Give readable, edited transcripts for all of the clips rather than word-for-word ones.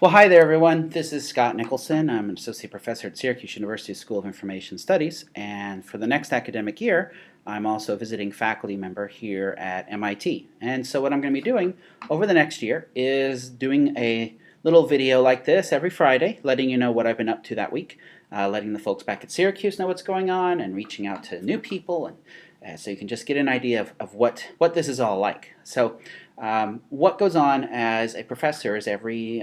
Well, hi there, everyone. This is Scott Nicholson. I'm an associate professor at Syracuse University School of Information Studies, and for the next academic year, I'm also a visiting faculty member here at MIT. And so what I'm going to be doing over the next year is doing a little video like this every Friday, letting you know what I've been up to that week, letting the folks back at Syracuse know what's going on, and reaching out to new people, and so you can just get an idea of what this is all like. So what goes on as a professor is every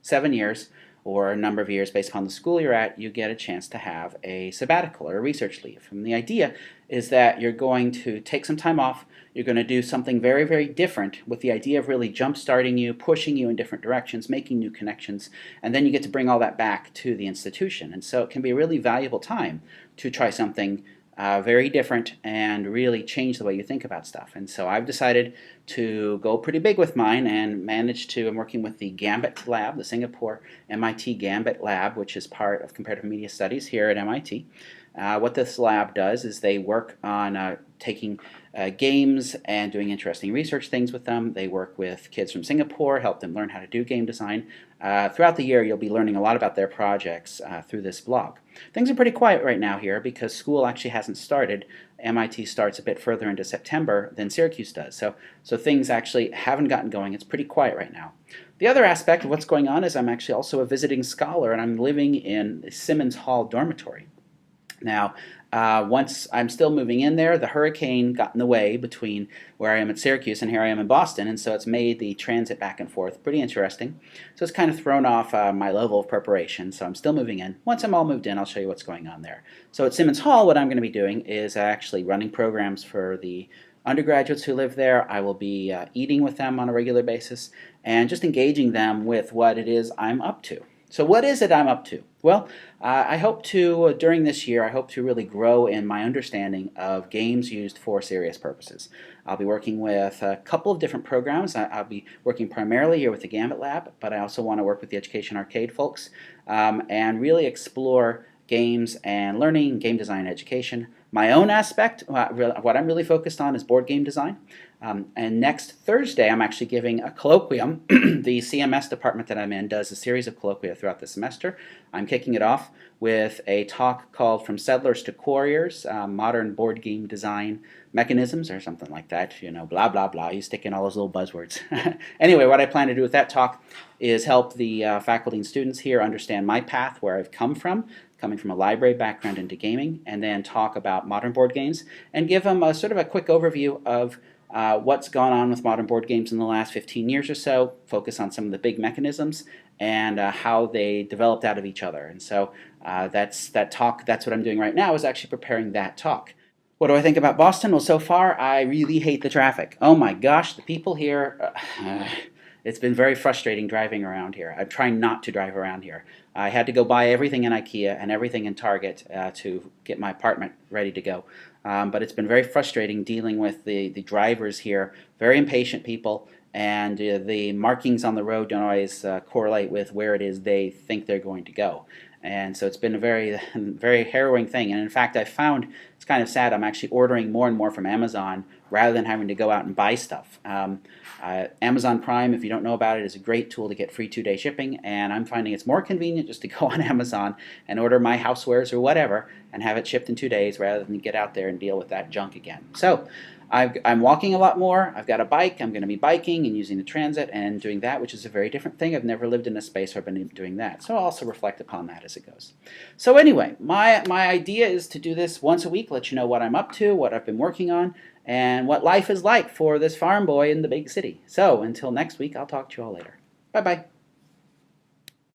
7 years or a number of years based upon the school you're at, you get a chance to have a sabbatical or a research leave. And the idea is that you're going to take some time off, you're going to do something very, very different with the idea of really jump-starting you, pushing you in different directions, making new connections, and then you get to bring all that back to the institution. And so it can be a really valuable time to try something very different and really change the way you think about stuff. And so I've decided to go pretty big with mine and I'm working with the Gambit Lab, the Singapore MIT Gambit Lab, which is part of comparative media studies here at MIT. What this lab does is they work on taking games and doing interesting research things with them. They work with kids from Singapore, help them learn how to do game design. Throughout the year, you'll be learning a lot about their projects through this blog. Things are pretty quiet right now here because school actually hasn't started. MIT starts a bit further into September than Syracuse does. So things actually haven't gotten going. It's pretty quiet right now. The other aspect of what's going on is I'm actually also a visiting scholar, and I'm living in the Simmons Hall dormitory. Now, once I'm still moving in there, the hurricane got in the way between where I am at Syracuse and here I am in Boston, and so it's made the transit back and forth pretty interesting. So it's kind of thrown off my level of preparation, so I'm still moving in. Once I'm all moved in, I'll show you what's going on there. So at Simmons Hall, what I'm going to be doing is actually running programs for the undergraduates who live there. I will be eating with them on a regular basis and just engaging them with what it is I'm up to. So what is it I'm up to? Well, I hope to, during this year, I hope to really grow in my understanding of games used for serious purposes. I'll be working with a couple of different programs. I'll be working primarily here with the Gambit Lab, but I also want to work with the Education Arcade folks and really explore games and learning, game design and education. My own aspect, what I'm really focused on is board game design. And next Thursday, I'm actually giving a colloquium. The CMS department that I'm in does a series of colloquia throughout the semester. I'm kicking it off with a talk called From Settlers to Quarriers, Modern Board Game Design Mechanisms, or something like that. You know, blah, blah, blah. You stick in all those little buzzwords. Anyway, what I plan to do with that talk is help the faculty and students here understand my path, where I've come from, coming from a library background into gaming, and then talk about modern board games and give them a sort of a quick overview of what's gone on with modern board games in the last 15 years or so, focus on some of the big mechanisms and how they developed out of each other. And so that's what I'm doing right now, is actually preparing that talk. What do I think about Boston? Well, so far, I really hate the traffic. Oh my gosh, the people here, it's been very frustrating driving around here. I'm trying not to drive around here. I had to go buy everything in IKEA and everything in Target to get my apartment ready to go. But it's been very frustrating dealing with the drivers here, very impatient people, and the markings on the road don't always correlate with where it is they think they're going to go. And so it's been a very, very harrowing thing. And in fact, I found, it's kind of sad, I'm actually ordering more and more from Amazon rather than having to go out and buy stuff. Amazon Prime, if you don't know about it, is a great tool to get free 2-day shipping, and I'm finding it's more convenient just to go on Amazon and order my housewares or whatever and have it shipped in 2 days rather than get out there and deal with that junk again. So I'm walking a lot more. I've got a bike. I'm going to be biking and using the transit and doing that, which is a very different thing. I've never lived in a space where I've been doing that. So I'll also reflect upon that as it goes. So anyway, my idea is to do this once a week, let you know what I'm up to, what I've been working on, and what life is like for this farm boy in the big city. So until next week, I'll talk to you all later. Bye-bye.